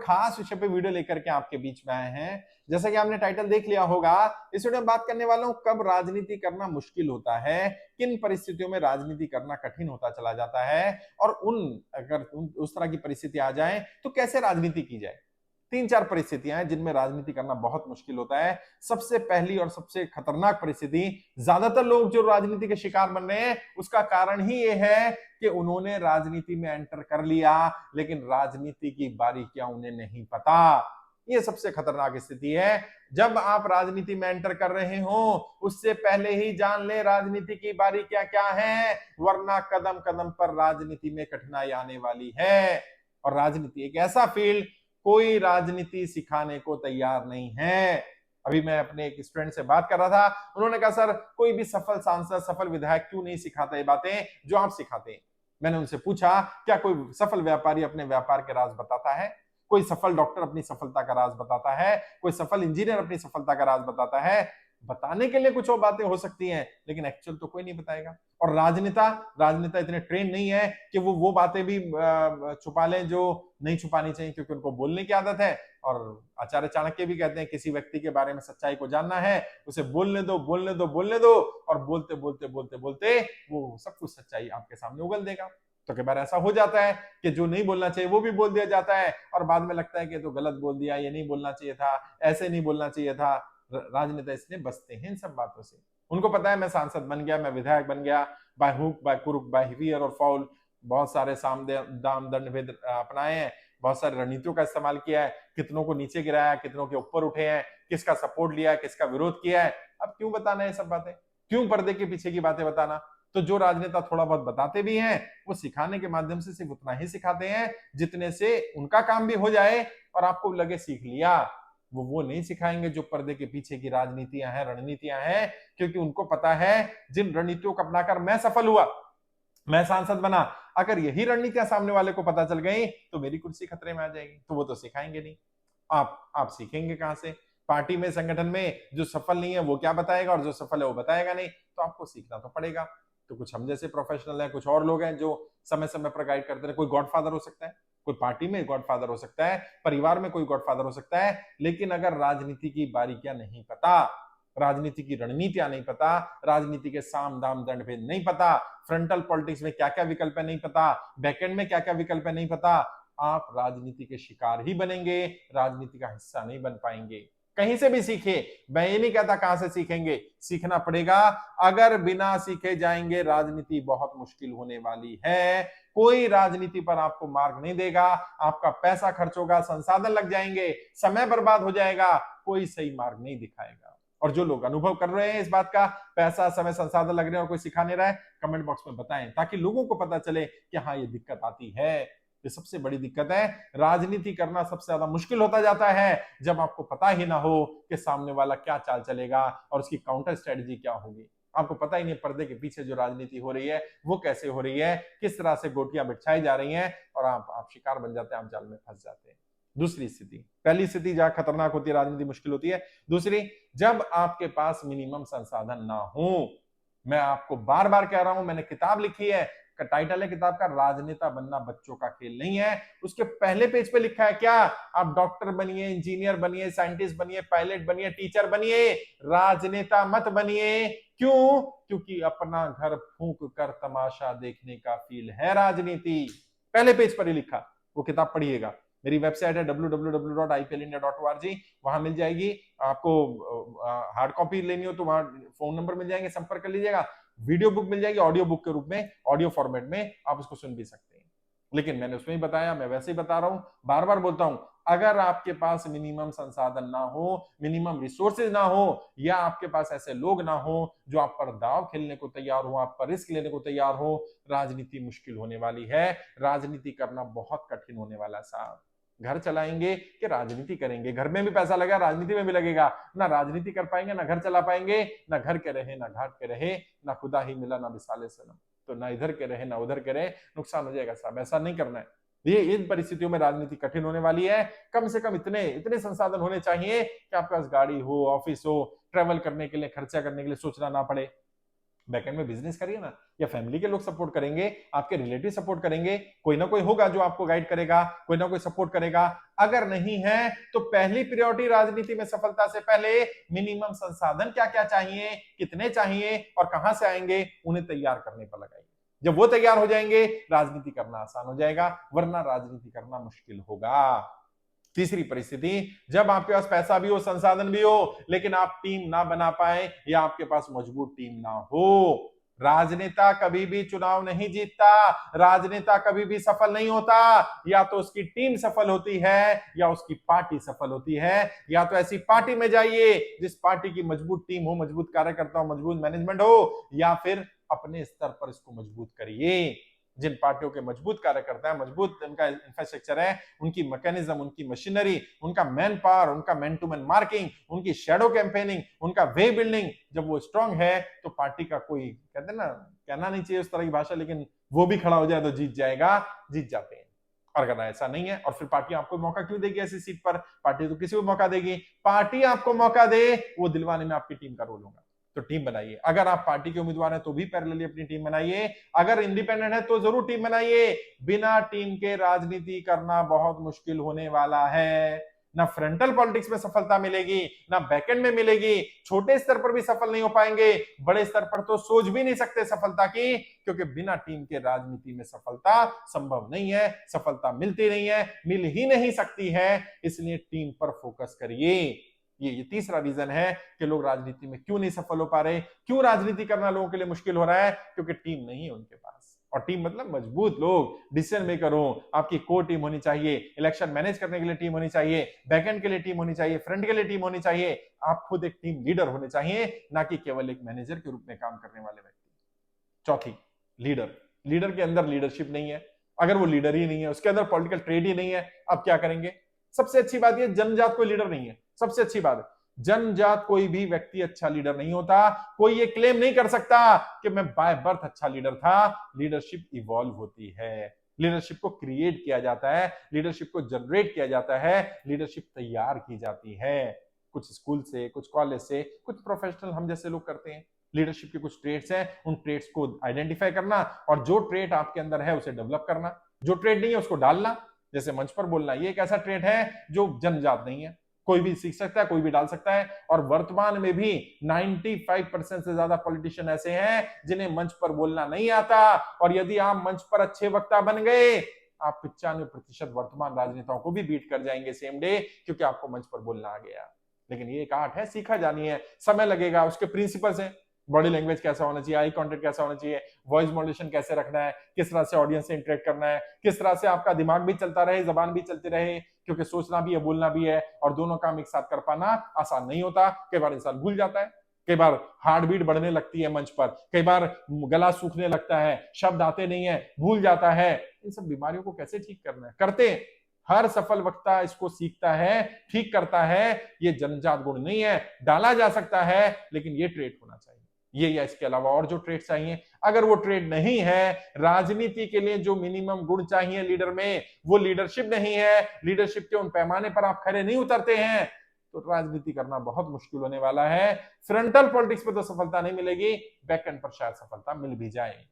खास विषय पे वीडियो लेकर के आपके बीच में आए हैं। जैसा कि आपने टाइटल देख लिया होगा, इस वीडियो में बात करने वाला हूं कब राजनीति करना मुश्किल होता है, किन परिस्थितियों में राजनीति करना कठिन होता चला जाता है, और अगर उस तरह की परिस्थिति आ जाए तो कैसे राजनीति की जाए। 3-4 परिस्थितियां हैं जिनमें राजनीति करना बहुत मुश्किल होता है। सबसे पहली और सबसे खतरनाक परिस्थिति, ज्यादातर लोग जो राजनीति के शिकार बन रहे हैं उसका कारण ही यह है कि उन्होंने राजनीति में एंटर कर लिया, लेकिन राजनीति की बारीकियां उन्हें नहीं पता। ये सबसे खतरनाक स्थिति है। जब आप राजनीति में एंटर कर रहे हो उससे पहले ही जान ले राजनीति की बारीकियां क्या हैं, वरना कदम कदम पर राजनीति में कठिनाई आने वाली है। और राजनीति एक ऐसा फील्ड, कोई राजनीति सिखाने को तैयार नहीं है। अभी मैं अपने एक स्टूडेंट से बात कर रहा था, उन्होंने कहा सर कोई भी सफल सांसद, सफल विधायक क्यों नहीं सिखाता ये बातें जो आप सिखाते हैं। मैंने उनसे पूछा क्या कोई सफल व्यापारी अपने व्यापार के राज बताता है, कोई सफल डॉक्टर अपनी सफलता का राज बताता है, कोई सफल इंजीनियर अपनी सफलता का राज बताता है। बताने के लिए कुछ और बातें हो सकती हैं, लेकिन एक्चुअल तो कोई नहीं बताएगा। और राजनेता इतने ट्रेन नहीं है कि वो बातें भी छुपा लें जो नहीं छुपानी चाहिए, क्योंकि उनको बोलने की आदत है। और आचार्य चाणक्य भी कहते हैं किसी व्यक्ति के बारे में सच्चाई को जानना है, उसे बोलने दो बोलने दो बोलने दो, और बोलते बोलते बोलते बोलते वो सब कुछ सच्चाई आपके सामने उगल देगा। तो कई बार ऐसा हो जाता है कि जो नहीं बोलना चाहिए वो भी बोल दिया जाता है, और बाद में लगता है कि तो गलत बोल दिया, ये नहीं बोलना चाहिए था, ऐसे नहीं बोलना चाहिए था। राजनेता इसलिए बचते हैं इन सब बातों से। उनको पता है मैं सांसद बन गया, मैं विधायक बन गया, by hook by crook by here और फाउल, बहुत सारे साम दाम दंड भेद अपनाए हैं, बहुत सारी रणनीतियों का इस्तेमाल किया है, कितनों को नीचे गिराया, कितनों के ऊपर उठे हैं, किसका सपोर्ट लिया है, किसका विरोध किया है। अब क्यों बताना है सब बातें, क्यों पर्दे के पीछे की बातें बताना। तो जो राजनेता थोड़ा बहुत बताते भी हैं वो सिखाने के माध्यम से सिर्फ उतना ही सिखाते हैं जितने से उनका काम भी हो जाए और आपको लगे सीख लिया। वो नहीं सिखाएंगे जो पर्दे के पीछे की राजनीतियां हैं, रणनीतियां हैं, क्योंकि उनको पता है जिन रणनीतियों को अपनाकर मैं सफल हुआ, मैं सांसद बना, अगर यही रणनीतियां सामने वाले को पता चल गई तो मेरी कुर्सी खतरे में आ जाएगी। तो वो तो सिखाएंगे नहीं। आप सीखेंगे कहां से। पार्टी में, संगठन में जो सफल नहीं है वो क्या बताएगा, और जो सफल है वो बताएगा नहीं, तो आपको सीखना तो पड़ेगा। तो कुछ हम जैसे प्रोफेशनल है, कुछ और लोग हैं जो समय समय पर गाइड करते हैं। कोई गॉडफादर हो सकता है, कोई पार्टी में गॉडफादर हो सकता है, परिवार में कोई गॉडफादर हो सकता है, लेकिन अगर राजनीति की बारीकियां नहीं पता, राजनीति की रणनीतियां नहीं पता, राजनीति के साम दाम दंड भेद नहीं पता, फ्रंटल पॉलिटिक्स में क्या क्या विकल्प है नहीं पता, बैकएंड में क्या क्या विकल्प है नहीं पता, आप राजनीति के शिकार ही बनेंगे, राजनीति का हिस्सा नहीं बन पाएंगे। कहीं से भी सीखे, मैं ये नहीं कहता कहां से सीखेंगे, सीखना पड़ेगा। अगर बिना सीखे जाएंगे राजनीति बहुत मुश्किल होने वाली है। कोई राजनीति पर आपको मार्ग नहीं देगा, आपका पैसा खर्च होगा, संसाधन लग जाएंगे, समय बर्बाद हो जाएगा, कोई सही मार्ग नहीं दिखाएगा। और जो लोग अनुभव कर रहे हैं इस बात का, पैसा समय संसाधन लग रहे हैं और कोई सिखा नहीं रहा है, कमेंट बॉक्स में बताएं ताकि लोगों को पता चले कि हाँ ये दिक्कत आती है। ये सबसे बड़ी दिक्कत है। राजनीति करना सबसे ज्यादा मुश्किल होता जाता है जब आपको पता ही ना हो कि सामने वाला क्या चाल चलेगा और उसकी काउंटर स्ट्रेटजी क्या होगी। आपको पता ही नहीं पर्दे के पीछे जो राजनीति हो रही है वो कैसे हो रही है, किस तरह से गोटियां बिछाई जा रही हैं, और आप शिकार बन जाते हैं, आप जाल में फंस जाते हैं। दूसरी स्थिति, पहली स्थिति जहां खतरनाक होती है, राजनीति मुश्किल होती है। दूसरी, जब आपके पास मिनिमम संसाधन ना हो। मैं आपको बार बार कह रहा हूं, मैंने किताब लिखी है, टाइटल है किताब का राजनेता बनना बच्चों का खेल नहीं है। उसके पहले पेज पे लिखा है क्या, आप डॉक्टर बनिए, इंजीनियर बनिए, साइंटिस्ट बनिए, पायलट बनिए, टीचर बनिए, राजनेता मत बनिए। क्यों? क्योंकि अपना घर फूंक कर तमाशा देखने का फील है राजनीति। पहले पेज पर ही लिखा, वो किताब पढ़िएगा। मेरी वेबसाइट है www.iplindia.org, वहां मिल जाएगी। आपको हार्ड कॉपी लेनी हो तो वहां फोन नंबर मिल जाएंगे, संपर्क कर लीजिएगा। वीडियो बुक मिल जाएगी ऑडियो बुक के रूप में, ऑडियो फॉर्मेट में, आप उसको सुन भी सकते हैं। लेकिन मैंने उसमें ही बताया, मैं वैसे ही बता रहा हूं, बार बार बोलता हूं, अगर आपके पास मिनिमम संसाधन ना हो, मिनिमम रिसोर्सेज ना हो, या आपके पास ऐसे लोग ना हो जो आप पर दाव खेलने को तैयार हो, आप पर रिस्क लेने को तैयार हो, राजनीति मुश्किल होने वाली है। राजनीति करना बहुत कठिन होने वाला साहब। घर चलाएंगे कि राजनीति करेंगे, घर में भी पैसा लगा, राजनीति में भी लगेगा, ना राजनीति कर पाएंगे, ना घर चला पाएंगे, ना घर के रहे ना घाट के रहे, ना खुदा ही मिला ना विसाले सनम, तो ना इधर के रहे ना उधर के रहे, नुकसान हो जाएगा साहब। ऐसा नहीं करना है। ये इन परिस्थितियों में राजनीति कठिन होने वाली है। कम से कम इतने संसाधन होने चाहिए कि आपके पास गाड़ी हो, ऑफिस हो, ट्रेवल करने के लिए, खर्चा करने के लिए सोचना ना पड़े। बैकएंड में बिजनेस करिए ना, या फैमिली के लोग सपोर्ट करेंगे, आपके रिलेटिव सपोर्ट करेंगे, कोई ना कोई होगा जो आपको गाइड करेगा, कोई ना कोई सपोर्ट करेगा। अगर नहीं है तो पहली प्रायोरिटी राजनीति में सफलता से पहले मिनिमम संसाधन क्या क्या चाहिए, कितने चाहिए और कहां से आएंगे, उन्हें तैयार करने पर लगाइए। जब वो तैयार हो जाएंगे राजनीति करना आसान हो जाएगा, वरना राजनीति करना मुश्किल होगा। तीसरी परिस्थिति, जब आपके पास पैसा भी हो, संसाधन भी हो, लेकिन आप टीम ना बना पाए या आपके पास मजबूत टीम ना हो। राजनेता कभी भी चुनाव नहीं जीतता, राजनेता कभी भी सफल नहीं होता। या तो उसकी टीम सफल होती है या उसकी पार्टी सफल होती है। या तो ऐसी पार्टी में जाइए जिस पार्टी की मजबूत टीम हो, मजबूत कार्यकर्ता हो, मजबूत मैनेजमेंट हो, या फिर अपने स्तर पर इसको मजबूत करिए। जिन पार्टियों के मजबूत कार्यकर्ता है, मजबूत उनका इंफ्रास्ट्रक्चर है, उनकी मैकेनिज्म, उनकी मशीनरी, उनका मैन पावर, उनका मैन टू मैन मार्किंग, उनकी शैडो कैंपेनिंग, उनका वे बिल्डिंग, जब वो स्ट्रांग है तो पार्टी का कोई, कहते हैं ना, कहना नहीं चाहिए उस तरह की भाषा, लेकिन वो भी खड़ा हो जाए तो जीत जाएगा, जीत जाते हैं। और अगर ऐसा नहीं है, और फिर पार्टी आपको मौका क्यों देगी ऐसी सीट पर? पार्टी तो किसी को मौका देगी, पार्टी आपको मौका दे वो दिलवाने में आपकी टीम का रोल होगा। तो टीम बनाइए। अगर आप पार्टी के उम्मीदवार हैं तो भी पैरेलली अपनी टीम बनाइए, अगर इंडिपेंडेंट है तो जरूर टीम बनाइए। बिना टीम के राजनीति करना बहुत मुश्किल होने वाला है। ना फ्रंटल पॉलिटिक्स में सफलता मिलेगी, ना बैकएंड में मिलेगी, छोटे स्तर पर भी सफल नहीं हो पाएंगे, बड़े स्तर पर तो सोच भी नहीं सकते सफलता की, क्योंकि बिना टीम के राजनीति में सफलता संभव नहीं है, सफलता मिलती नहीं है, मिल ही नहीं सकती है। इसलिए टीम पर फोकस करिए। ये तीसरा रीजन है कि लोग राजनीति में क्यों नहीं सफल हो पा रहे, क्यों राजनीति करना लोगों के लिए मुश्किल हो रहा है, क्योंकि टीम नहीं है उनके पास। और टीम मतलब मजबूत लोग, डिसीजन मेकर हो, आपकी कोर टीम होनी चाहिए, इलेक्शन मैनेज करने के लिए टीम होनी चाहिए, बैकएंड के लिए टीम होनी चाहिए, फ्रंट के लिए टीम होनी चाहिए। आप खुद एक टीम लीडर होने चाहिए, ना कि केवल एक मैनेजर के रूप में काम करने वाले व्यक्ति। चौथी, लीडर। लीडर के अंदर लीडरशिप नहीं है। अगर वो लीडर ही नहीं है, उसके अंदर पॉलिटिकल ट्रेड ही नहीं है, अब क्या करेंगे? सबसे अच्छी बात यह, जन्मजात कोई लीडर नहीं है। सबसे अच्छी बात है, जन्मजात कोई भी व्यक्ति अच्छा लीडर नहीं होता। कोई ये क्लेम नहीं कर सकता कि मैं बाय बर्थ अच्छा लीडर था। लीडरशिप इवॉल्व होती है, लीडरशिप को क्रिएट किया जाता है, लीडरशिप को जनरेट किया जाता है, लीडरशिप तैयार की जाती है। कुछ स्कूल से, कुछ कॉलेज से, कुछ प्रोफेशनल हम जैसे लोग करते हैं। लीडरशिप के कुछ ट्रेड्स हैं, उन ट्रेड्स को आइडेंटिफाई करना और जो ट्रेड आपके अंदर है उसे डेवलप करना, जो ट्रेड नहीं है उसको डालना। जैसे मंच पर बोलना, ये एक ऐसा ट्रेड है जो जन्मजात नहीं है, कोई भी सीख सकता है, कोई भी डाल सकता है। और वर्तमान में भी 95% से ज्यादा पॉलिटिशियन ऐसे हैं जिन्हें मंच पर बोलना नहीं आता। और यदि आप मंच पर अच्छे वक्ता बन गए, आप 95% वर्तमान राजनेताओं को भी बीट कर जाएंगे सेम डे, क्योंकि आपको मंच पर बोलना आ गया। लेकिन ये एक आर्ट है, सीखा जानी है, समय लगेगा। उसके प्रिंसिपल्स हैं, बॉडी लैंग्वेज कैसा होना चाहिए, आई कांटेक्ट कैसा होना चाहिए, वॉइस मॉड्यूलेशन कैसे रखना है, किस तरह से ऑडियंस से इंटरेक्ट करना है, किस तरह से आपका दिमाग भी चलता रहे, जबान भी चलती रहे, क्योंकि सोचना भी है, बोलना भी है, और दोनों काम एक साथ कर पाना आसान नहीं होता। कई बार इंसान भूल जाता है, कई बार हार्ट बीट बढ़ने लगती है मंच पर, कई बार गला सूखने लगता है, शब्द आते नहीं है, भूल जाता है। इन सब बीमारियों को कैसे ठीक करना है? करते हर सफल वक्ता इसको सीखता है, ठीक करता है। ये जन्मजात गुण नहीं है, डाला जा सकता है, लेकिन ये ट्रेड होना चाहिए। ये या इसके अलावा और जो ट्रेड चाहिए, अगर वो ट्रेड नहीं है, राजनीति के लिए जो मिनिमम गुण चाहिए लीडर में, वो लीडरशिप नहीं है, लीडरशिप के उन पैमाने पर आप खड़े नहीं उतरते हैं, तो राजनीति करना बहुत मुश्किल होने वाला है। फ्रंटल पॉलिटिक्स पे तो सफलता नहीं मिलेगी, बैक एंड पर शायद सफलता मिल भी जाए।